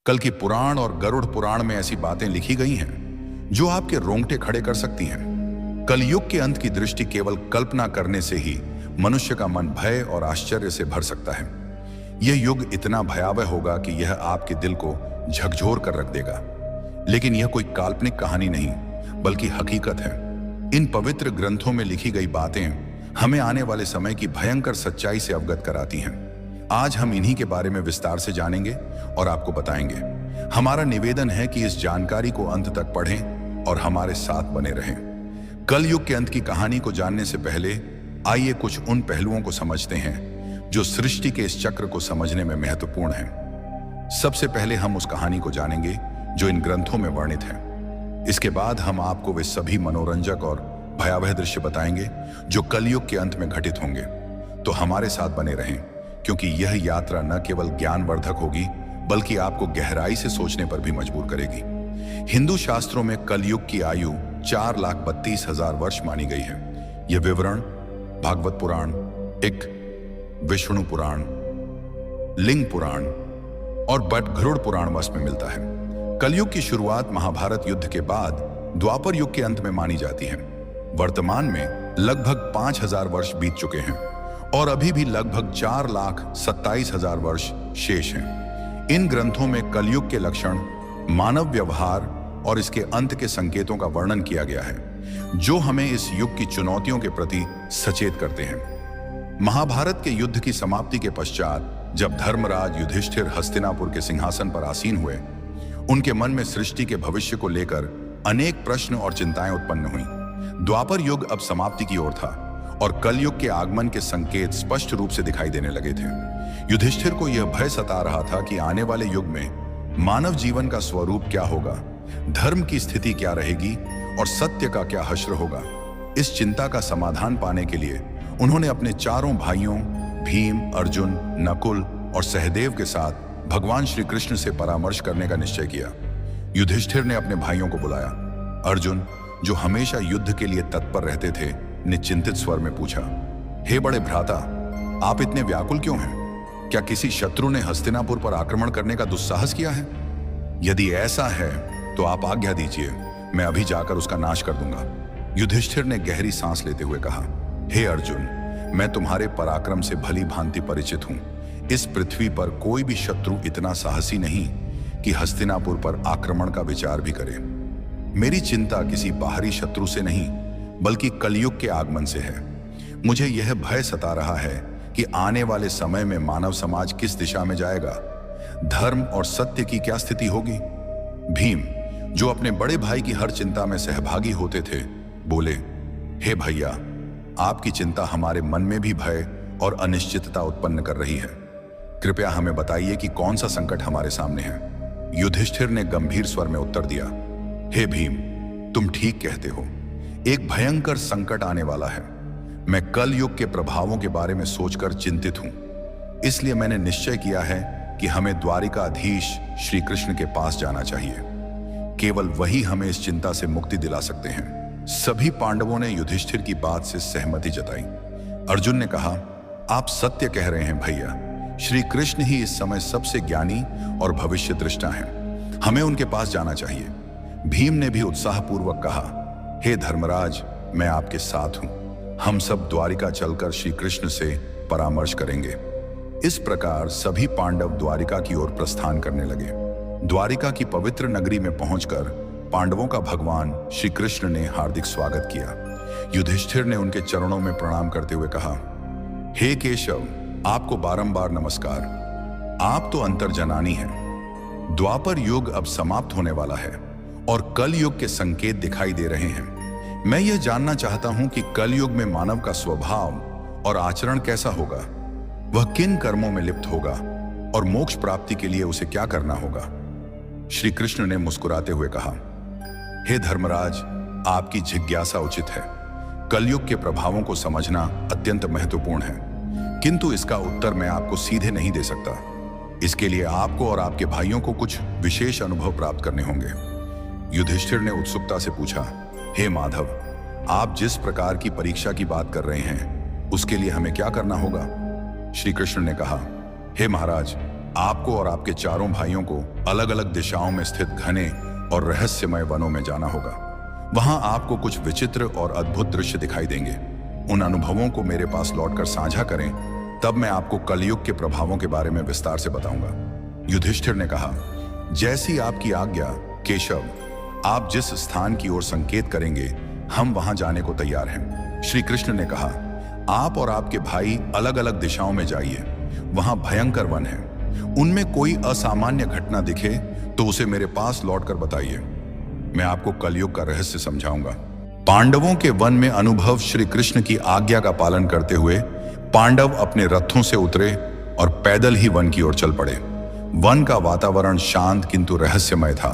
कल की पुराण और गरुड़ पुराण में ऐसी बातें लिखी गई हैं जो आपके रोंगटे खड़े कर सकती हैं। कलयुग के अंत की दृष्टि केवल कल्पना करने से ही मनुष्य का मन भय और आश्चर्य से भर सकता है। यह युग इतना भयावह होगा कि यह आपके दिल को झकझोर कर रख देगा। लेकिन यह कोई काल्पनिक कहानी नहीं, बल्कि हकीकत है। इन पवित्र ग्रंथों में लिखी गई बातें हमें आने वाले समय की भयंकर सच्चाई से अवगत कराती हैं। आज हम इन्हीं के बारे में विस्तार से जानेंगे और आपको बताएंगे। हमारा निवेदन है कि इस जानकारी को अंत तक पढ़ें और हमारे साथ बने रहें। कलयुग के अंत की कहानी को जानने से पहले आइए कुछ उन पहलुओं को समझते हैं जो सृष्टि के इस चक्र को समझने में महत्वपूर्ण हैं। सबसे पहले हम उस कहानी को जानेंगे जो इन ग्रंथों में वर्णित है। इसके बाद हम आपको वे सभी मनोरंजक और भयावह दृश्य बताएंगे जो कलयुग के अंत में घटित होंगे। तो हमारे साथ बने रहें, क्योंकि यह यात्रा न केवल ज्ञानवर्धक होगी बल्कि आपको गहराई से सोचने पर भी मजबूर करेगी। हिंदू शास्त्रों में कलयुग की आयु 4,32,000 वर्ष मानी गई है। यह विवरण भागवत पुराण, विष्णु पुराण, लिंग पुराण और गरुड़ पुराण वश में मिलता है। कलयुग की शुरुआत महाभारत युद्ध के बाद द्वापर युग के अंत में मानी जाती है। वर्तमान में लगभग 5,000 वर्ष बीत चुके हैं और अभी भी लगभग 4,27,000 वर्ष शेष हैं। इन ग्रंथों में कलयुग के लक्षण, मानव व्यवहार और इसके अंत के संकेतों का वर्णन किया गया है, जो हमें इस युग की चुनौतियों के प्रति सचेत करते हैं। महाभारत के युद्ध की समाप्ति के पश्चात जब धर्मराज युधिष्ठिर हस्तिनापुर के सिंहासन पर आसीन हुए, उनके मन में सृष्टि के भविष्य को लेकर अनेक प्रश्न और चिंताएं उत्पन्न हुई। द्वापर युग अब समाप्ति की ओर था और कलयुग के आगमन के संकेत स्पष्ट रूप से दिखाई देने लगे थे। युधिष्ठिर को यह भय सता रहा था कि आने वाले युग में मानव जीवन का स्वरूप क्या होगा, धर्म की स्थिति क्या रहेगी और सत्य का क्या हश्र होगा। इस चिंता का समाधान पाने के लिए उन्होंने अपने चारों भाइयों भीम, अर्जुन, नकुल और सहदेव के साथ भगवान श्री कृष्ण से परामर्श करने का निश्चय किया। युधिष्ठिर ने अपने भाइयों को बुलाया। अर्जुन, जो हमेशा युद्ध के लिए तत्पर रहते थे, ने चिंतित स्वर में पूछा, हे बड़े भ्राता, आप इतने व्याकुल क्यों हैं? क्या किसी शत्रु ने हस्तिनापुर पर आक्रमण करने का दुस्साहस किया है? यदि ऐसा है तो आप आज्ञा दीजिए, मैं अभी जाकर उसका नाश कर दूंगा। युधिष्ठिर ने गहरी सांस लेते हुए कहा, हे अर्जुन, मैं तुम्हारे पराक्रम से भली भांति परिचित हूं। इस पृथ्वी पर कोई भी शत्रु इतना साहसी नहीं कि हस्तिनापुर पर आक्रमण का विचार भी करे। मेरी चिंता किसी बाहरी शत्रु से नहीं बल्कि कलयुग के आगमन से है। मुझे यह भय सता रहा है कि आने वाले समय में मानव समाज किस दिशा में जाएगा, धर्म और सत्य की क्या स्थिति होगी। भीम, जो अपने बड़े भाई की हर चिंता में सहभागी होते थे, बोले, हे भैया, आपकी चिंता हमारे मन में भी भय और अनिश्चितता उत्पन्न कर रही है। कृपया हमें बताइए कि कौन सा संकट हमारे सामने है। युधिष्ठिर ने गंभीर स्वर में उत्तर दिया, हे भीम, तुम ठीक कहते हो। एक भयंकर संकट आने वाला है। मैं कल युग के प्रभावों के बारे में सोचकर चिंतित हूं। इसलिए मैंने निश्चय किया है कि हमें द्वारिकाधीश श्री कृष्ण के पास जाना चाहिए। केवल वही हमें इस चिंता से मुक्ति दिला सकते हैं। सभी पांडवों ने युधिष्ठिर की बात से सहमति जताई। अर्जुन ने कहा, आप सत्य कह रहे हैं भैया। श्री कृष्ण ही इस समय सबसे ज्ञानी और भविष्य दृष्टा हैं। हमें उनके पास जाना चाहिए। भीम ने भी उत्साहपूर्वक कहा, हे धर्मराज, मैं आपके साथ हूं। हम सब द्वारिका चलकर श्री कृष्ण से परामर्श करेंगे। इस प्रकार सभी पांडव द्वारिका की ओर प्रस्थान करने लगे। द्वारिका की पवित्र नगरी में पहुंचकर पांडवों का भगवान श्री कृष्ण ने हार्दिक स्वागत किया। युधिष्ठिर ने उनके चरणों में प्रणाम करते हुए कहा, हे केशव, आपको बारंबार नमस्कार। आप तो अंतर्जनानी हैं। द्वापर युग अब समाप्त होने वाला है और कल युग के संकेत दिखाई दे रहे हैं। मैं यह जानना चाहता हूं कि कल युग में मानव का स्वभाव और आचरण कैसा होगा, वह किन कर्मों में लिप्त होगा और मोक्ष प्राप्ति के लिए उसे क्या करना होगा। श्री कृष्ण ने मुस्कुराते हुए कहा, हे धर्मराज, आपकी जिज्ञासा उचित है। कलयुग के प्रभावों को समझना अत्यंत महत्वपूर्ण है, किंतु इसका उत्तर मैं आपको सीधे नहीं दे सकता। इसके लिए आपको और आपके भाइयों को कुछ विशेष अनुभव प्राप्त करने होंगे। युधिष्ठिर ने उत्सुकता से पूछा, हे माधव, आप जिस प्रकार की परीक्षा की बात कर रहे हैं, उसके लिए हमें क्या करना होगा। श्री कृष्ण ने कहा, हे महाराज, आपको और आपके चारों भाइयों को अलग अलग दिशाओं में स्थित घने और रहस्यमय वनों में जाना होगा। वहां आपको कुछ विचित्र और अद्भुत दृश्य दिखाई देंगे। उन अनुभवों को मेरे पास लौटकर साझा करें, तब मैं आपको कलयुग के प्रभावों के बारे में विस्तार से बताऊंगा। युधिष्ठिर ने कहा, जैसी आपकी आज्ञा केशव। आप जिस स्थान की ओर संकेत करेंगे हम वहां जाने को तैयार हैं। श्री कृष्ण ने कहा, आप और आपके भाई अलग अलग दिशाओं में जाइए। वहां भयंकर वन है। उनमें कोई असामान्य घटना दिखे तो उसे मेरे पास लौटकर बताइए। मैं आपको कलयुग का रहस्य समझाऊंगा। पांडवों के वन में अनुभव। श्री कृष्ण की आज्ञा का पालन करते हुए पांडव अपने रथों से उतरे और पैदल ही वन की ओर चल पड़े। वन का वातावरण शांत किंतु रहस्यमय था।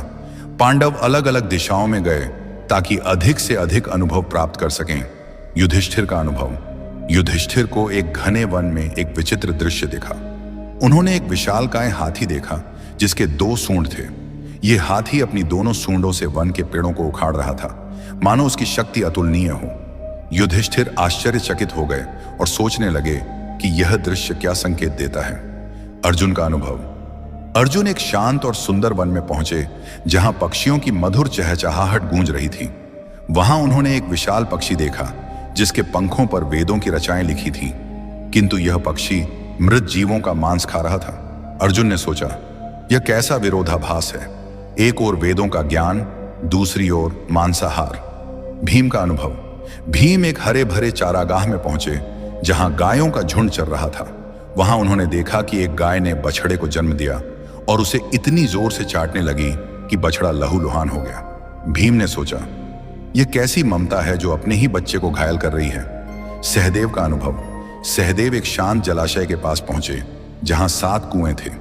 पांडव अलग अलग दिशाओं में गए ताकि अधिक से अधिक अनुभव प्राप्त कर सकें। युधिष्ठिर का अनुभव। युधिष्ठिर को एक घने वन में एक विचित्र दृश्य दिखा। उन्होंने एक विशालकाय हाथी देखा जिसके 2 सूंड थे। यह हाथी अपनी दोनों सूंडों से वन के पेड़ों को उखाड़ रहा था, मानो उसकी शक्ति अतुलनीय हो। युधिष्ठिर आश्चर्यचकित हो गए और सोचने लगे कि यह दृश्य क्या संकेत देता है। अर्जुन का अनुभव। अर्जुन एक शांत और सुंदर वन में पहुंचे जहां पक्षियों की मधुर चहचहाहट गूंज रही थी। वहां उन्होंने एक विशाल पक्षी देखा जिसके पंखों पर वेदों की रचाएं लिखी थीं, किंतु यह पक्षी मृत जीवों का मांस खा रहा था। अर्जुन ने सोचा, यह कैसा विरोधाभास है। एक ओर वेदों का ज्ञान, दूसरी ओर मांसाहार। भीम का अनुभव। भीम एक हरे भरे चारागाह में पहुंचे जहां गायों का झुंड चल रहा था। वहां उन्होंने देखा कि एक गाय ने बछड़े को जन्म दिया और उसे इतनी जोर से चाटने लगी कि बछड़ा लहूलुहान हो गया। भीम ने सोचा, यह कैसी ममता है जो अपने ही बच्चे को घायल कर रही है। सहदेव का अनुभव। सहदेव एक शांत जलाशय के पास पहुंचे जहां 7 कुएं थे।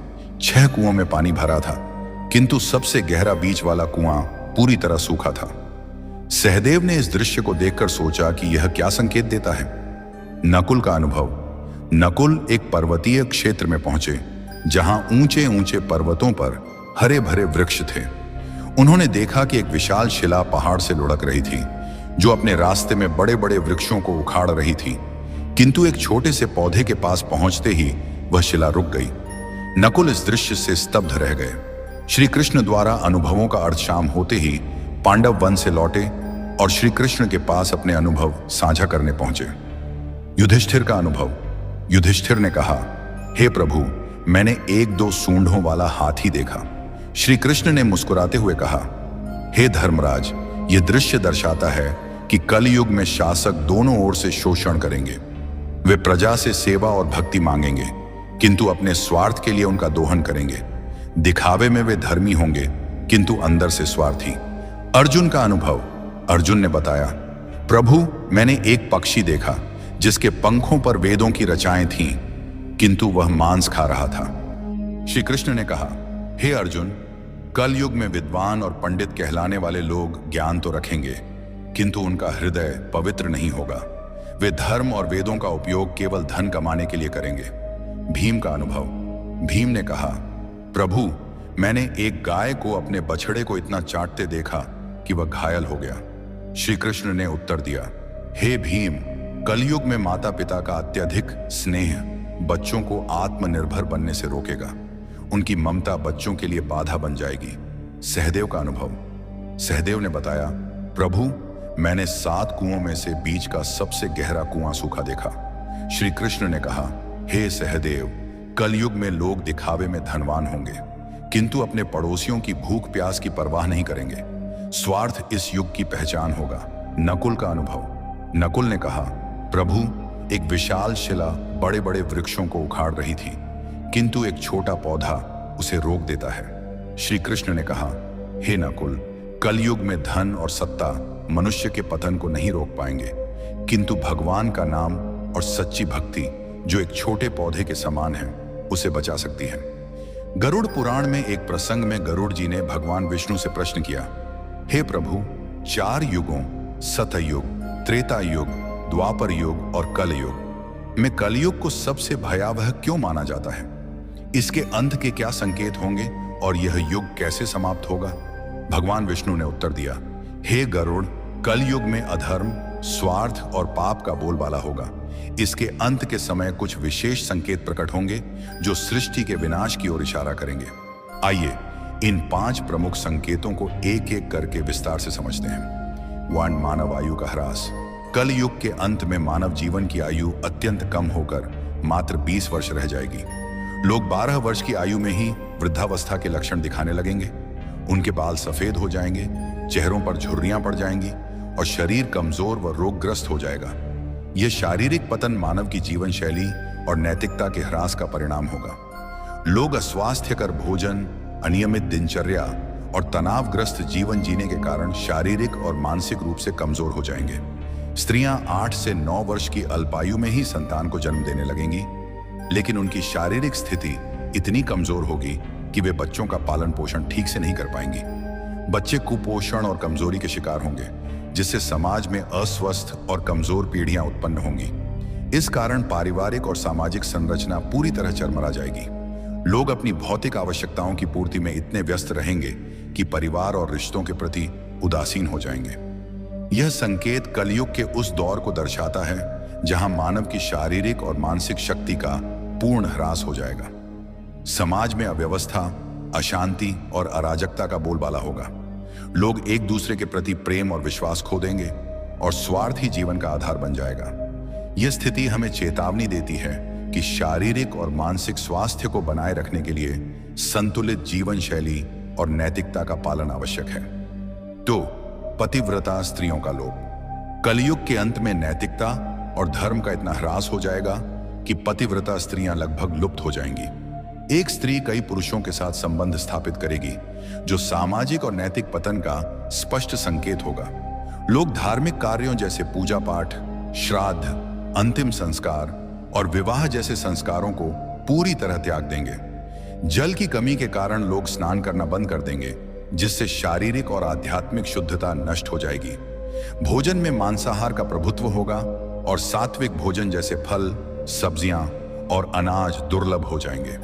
6 कुओं में पानी भरा था, किंतु सबसे गहरा बीच वाला कुआं पूरी तरह सूखा था। सहदेव ने इस दृश्य को देखकर सोचा कि यह क्या संकेत देता है। नकुल का अनुभव। नकुल एक पर्वतीय क्षेत्र में पहुंचे जहां ऊंचे ऊंचे पर्वतों पर हरे भरे वृक्ष थे। उन्होंने देखा कि एक विशाल शिला पहाड़ से लुढ़क रही थी जो अपने रास्ते में बड़े बड़े वृक्षों को उखाड़ रही थी, किंतु एक छोटे से पौधे के पास पहुंचते ही वह शिला रुक गई। नकुल इस दृश्य से स्तब्ध रह गए। श्री कृष्ण द्वारा अनुभवों का अर्थ शाम होते ही पांडव वन से लौटे और श्री कृष्ण के पास अपने अनुभव साझा करने पहुंचे। युधिष्ठिर का अनुभव। युधिष्ठिर ने कहा, हे प्रभु, मैंने 1-2 सूंडों वाला हाथी देखा। श्री कृष्ण ने मुस्कुराते हुए कहा, हे धर्मराज, यह दृश्य दर्शाता है कि कलयुग में शासक दोनों ओर से शोषण करेंगे। वे प्रजा से सेवा और भक्ति मांगेंगे, किंतु अपने स्वार्थ के लिए उनका दोहन करेंगे। दिखावे में वे धर्मी होंगे, किंतु अंदर से स्वार्थी। अर्जुन का अनुभव। अर्जुन ने बताया, प्रभु, मैंने एक पक्षी देखा जिसके पंखों पर वेदों की रचाएं थीं, किंतु वह मांस खा रहा था। श्री कृष्ण ने कहा, हे अर्जुन, कलयुग में विद्वान और पंडित कहलाने वाले लोग ज्ञान तो रखेंगे, किंतु उनका हृदय पवित्र नहीं होगा। वे धर्म और वेदों का उपयोग केवल धन कमाने के लिए करेंगे। भीम का अनुभव। भीम ने कहा, प्रभु, मैंने एक गाय को अपने बछड़े को इतना चाटते देखा कि वह घायल हो गया। श्री कृष्ण ने उत्तर दिया, हे भीम, कलयुग में माता पिता का अत्यधिक स्नेह बच्चों को आत्मनिर्भर बनने से रोकेगा। उनकी ममता बच्चों के लिए बाधा बन जाएगी। सहदेव का अनुभव। सहदेव ने बताया, प्रभु, मैंने 7 कुओं में से बीच का सबसे गहरा कुआं सूखा देखा। श्री कृष्ण ने कहा, हे सहदेव, कलयुग में लोग दिखावे में धनवान होंगे, किंतु अपने पड़ोसियों की भूख प्यास की परवाह नहीं करेंगे। स्वार्थ इस युग की पहचान होगा। नकुल का अनुभव। नकुल ने कहा, प्रभु, एक विशाल शिला बड़े बड़े वृक्षों को उखाड़ रही थी, किंतु एक छोटा पौधा उसे रोक देता है। श्री कृष्ण ने कहा, हे नकुल, कलयुग में धन और सत्ता मनुष्य के पतन को नहीं रोक पाएंगे, किंतु भगवान का नाम और सच्ची भक्ति जो एक छोटे पौधे के समान है उसे बचा सकती है। गरुड़ पुराण में एक प्रसंग में गरुड़ जी ने भगवान विष्णु से प्रश्न किया, हे प्रभु, 4 युगों सतयुग, त्रेता युग, द्वापर युग और कलयुग में कलयुग को सबसे भयावह क्यों माना जाता है? इसके अंत के क्या संकेत होंगे और यह युग कैसे समाप्त होगा? भगवान विष्णु ने उत्तर दिया, हे गरुड़, कलयुग में अधर्म, स्वार्थ और पाप का बोलबाला होगा। इसके अंत के समय कुछ विशेष संकेत प्रकट होंगे जो सृष्टि के विनाश की ओर इशारा करेंगे। आइए इन 5 प्रमुख संकेतों को एक एक करके विस्तार से समझते हैं। 1. मानव आयु का ह्रास। कल युग के अंत में मानव जीवन की आयु अत्यंत कम होकर मात्र 20 वर्ष रह जाएगी। लोग 12 वर्ष की आयु में ही वृद्धावस्था के लक्षण दिखाने लगेंगे। उनके बाल सफेद हो जाएंगे, चेहरों पर झुर्रियां पड़ जाएंगी और शरीर कमजोर व रोगग्रस्त हो जाएगा। यह शारीरिक पतन मानव की जीवन शैली और नैतिकता के ह्रास का परिणाम होगा। लोग अस्वास्थ्यकर भोजन, अनियमित दिनचर्या और तनावग्रस्त जीवन जीने के कारण शारीरिक और मानसिक रूप से कमजोर हो जाएंगे। स्त्रियां 8 से 9 वर्ष की अल्पायु में ही संतान को जन्म देने लगेंगी, लेकिन उनकी शारीरिक स्थिति इतनी कमजोर होगी कि वे बच्चों का पालन पोषण ठीक से नहीं कर पाएंगी। बच्चे कुपोषण और कमजोरी के शिकार होंगे, जिससे समाज में अस्वस्थ और कमजोर पीढ़ियां उत्पन्न होंगी। इस कारण पारिवारिक और सामाजिक संरचना पूरी तरह चरमरा जाएगी। लोग अपनी भौतिक आवश्यकताओं की पूर्ति में इतने व्यस्त रहेंगे कि परिवार और रिश्तों के प्रति उदासीन हो जाएंगे। यह संकेत कलयुग के उस दौर को दर्शाता है जहां मानव की शारीरिक और मानसिक शक्ति का पूर्ण ह्रास हो जाएगा। समाज में अव्यवस्था, अशांति और अराजकता का बोलबाला होगा। लोग एक दूसरे के प्रति प्रेम और विश्वास खो देंगे और स्वार्थ ही जीवन का आधार बन जाएगा। यह स्थिति हमें चेतावनी देती है कि शारीरिक और मानसिक स्वास्थ्य को बनाए रखने के लिए संतुलित जीवन शैली और नैतिकता का पालन आवश्यक है। 2. पतिव्रता स्त्रियों का लोभ। कलयुग के अंत में नैतिकता और धर्म का इतना ह्रास हो जाएगा कि पतिव्रता स्त्रियां लगभग लुप्त हो जाएंगी। एक स्त्री कई पुरुषों के साथ संबंध स्थापित करेगी, जो सामाजिक और नैतिक पतन का स्पष्ट संकेत होगा। लोग धार्मिक कार्यों जैसे पूजा पाठ, श्राद्ध, अंतिम संस्कार और विवाह जैसे संस्कारों को पूरी तरह त्याग देंगे। जल की कमी के कारण लोग स्नान करना बंद कर देंगे, जिससे शारीरिक और आध्यात्मिक शुद्धता नष्ट हो जाएगी। भोजन में मांसाहार का प्रभुत्व होगा और सात्विक भोजन जैसे फल, सब्जियां और अनाज दुर्लभ हो जाएंगे।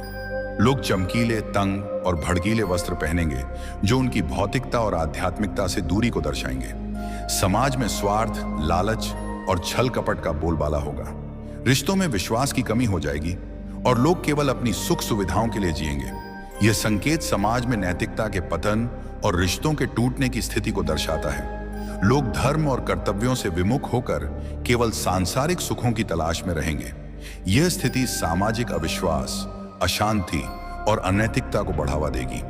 लोग चमकीले, तंग और भड़कीले वस्त्र पहनेंगे, जो उनकी भौतिकता और आध्यात्मिकता से दूरी को दर्शाएंगे। समाज में स्वार्थ, लालच और छल कपट का बोलबाला होगा। रिश्तों में विश्वास की कमी हो जाएगी और लोग केवल अपनी सुख सुविधाओं के लिए जिएंगे। यह संकेत समाज में नैतिकता के पतन और रिश्तों के टूटने की स्थिति को दर्शाता है। लोग धर्म और कर्तव्यों से विमुख होकर केवल सांसारिक सुखों की तलाश में रहेंगे। यह स्थिति सामाजिक अविश्वास, अशांति और अनैतिकता को बढ़ावा देगी।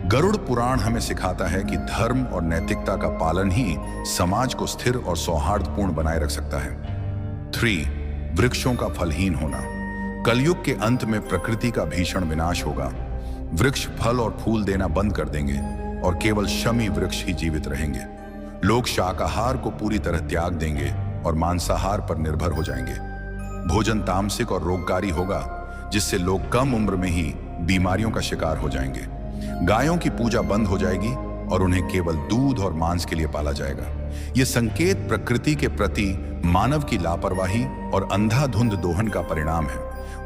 गरुड़ पुराण हमें सिखाता है कि धर्म और नैतिकता का पालन ही समाज को स्थिर और सौहार्दपूर्ण बनाए रख सकता है। 3. वृक्षों का फलहीन होना। कलयुग के अंत में प्रकृति का भीषण विनाश होगा। वृक्ष फल और फूल देना बंद कर देंगे और केवल शमी वृक्ष ही जीवित रहेंगे। लोग शाकाहार को पूरी तरह त्याग देंगे और मांसाहार पर निर्भर हो जाएंगे। भोजन तामसिक और रोगकारी होगा, जिससे लोग कम उम्र में ही बीमारियों का शिकार हो जाएंगे। गायों की पूजा बंद हो जाएगी और उन्हें केवल दूध और मांस के लिए पाला जाएगा। यह संकेत प्रकृति के प्रति मानव की लापरवाही और अंधाधुंध दोहन का परिणाम है।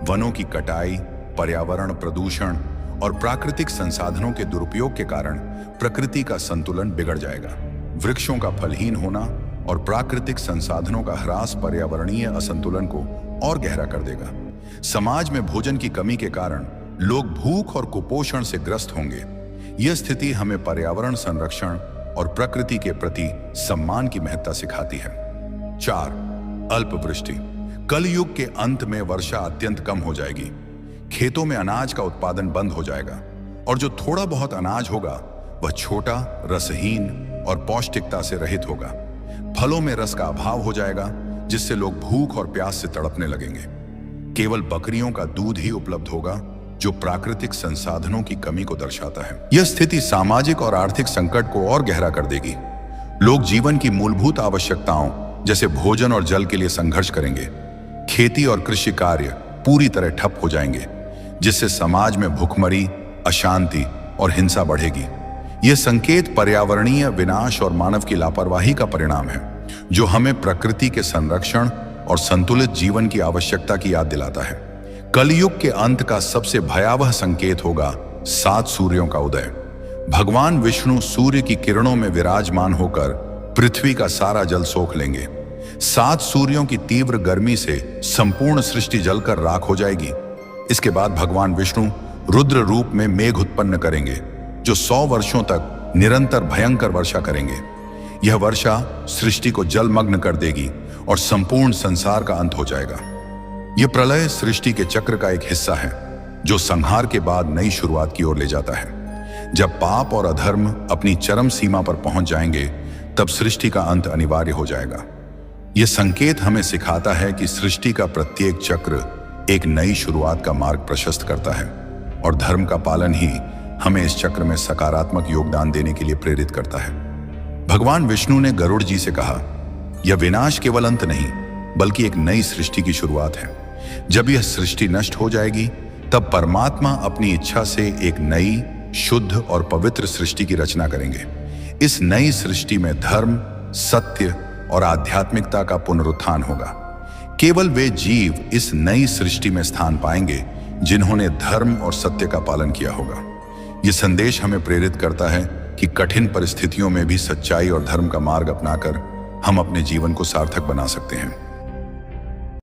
वनों की कटाई, पर्यावरण प्रदूषण और प्राकृतिक संसाधनों के दुरुपयोग के कारण प्रकृति का संतुलन बिगड़ जाएगा। वृक्षों का फलहीन होना और प्राकृतिक संसाधनों का ह्रास पर्यावरणीय असंतुलन को और गहरा कर देगा। समाज में भोजन की कमी के कारण लोग भूख और कुपोषण से ग्रस्त होंगे। यह स्थिति हमें पर्यावरण संरक्षण और प्रकृति के प्रति सम्मान की महत्ता सिखाती है। 4. अल्पवृष्टि। कलयुग के अंत में वर्षा अत्यंत कम हो जाएगी। खेतों में अनाज का उत्पादन बंद हो जाएगा और जो थोड़ा बहुत अनाज होगा वह छोटा, रसहीन और पौष्टिकता से रहित होगा। फलों में रस का अभाव हो जाएगा, जिससे लोग भूख और प्यास से तड़पने लगेंगे। केवल बकरियों का दूध ही उपलब्ध होगा, जो प्राकृतिक संसाधनों की कमी को दर्शाता है। यह स्थिति सामाजिक और आर्थिक संकट को और गहरा कर देगी। लोग जीवन की मूलभूत आवश्यकताओं जैसे भोजन और जल के लिए संघर्ष करेंगे। खेती और कृषि कार्य पूरी तरह ठप हो जाएंगे, जिससे समाज में भुखमरी, अशांति और हिंसा बढ़ेगी। यह संकेत पर्यावरणीय विनाश और मानव की लापरवाही का परिणाम है, जो हमें प्रकृति के संरक्षण और संतुलित जीवन की आवश्यकता की याद दिलाता है। कलयुग के अंत का सबसे भयावह संकेत होगा 7 सूर्यों का उदय। भगवान विष्णु सूर्य की किरणों में विराजमान होकर पृथ्वी का सारा जल सोख लेंगे। 7 सूर्यों की तीव्र गर्मी से संपूर्ण सृष्टि जलकर राख हो जाएगी। इसके बाद भगवान विष्णु रुद्र रूप में मेघ उत्पन्न करेंगे, जो 100 वर्षों तक निरंतर भयंकर वर्षा करेंगे। यह वर्षा सृष्टि को जलमग्न कर देगी और संपूर्ण संसार का अंत हो जाएगा। यह प्रलय सृष्टि के चक्र का एक हिस्सा है, जो संहार के बाद नई शुरुआत की ओर ले जाता है। जब पाप और अधर्म अपनी चरम सीमा पर पहुंच जाएंगे, तब सृष्टि का अंत अनिवार्य हो जाएगा। यह संकेत हमें सिखाता है कि सृष्टि का प्रत्येक चक्र एक नई शुरुआत का मार्ग प्रशस्त करता है, और धर्म का पालन ही हमें इस चक्र में सकारात्मक योगदान देने के लिए प्रेरित करता है। भगवान विष्णु ने गरुड़ जी से कहा, यह विनाश केवल अंत नहीं, बल्कि एक नई सृष्टि की शुरुआत है। जब यह सृष्टि नष्ट हो जाएगी, तब परमात्मा अपनी इच्छा से एक नई, शुद्ध और पवित्र सृष्टि की रचना करेंगे। इस नई सृष्टि में धर्म, सत्य और आध्यात्मिकता का पुनरुत्थान होगा। केवल वे जीव इस नई सृष्टि में स्थान पाएंगे जिन्होंने धर्म और सत्य का पालन किया होगा। यह संदेश हमें प्रेरित करता है कि कठिन परिस्थितियों में भी सच्चाई और धर्म का मार्ग अपनाकर हम अपने जीवन को सार्थक बना सकते हैं।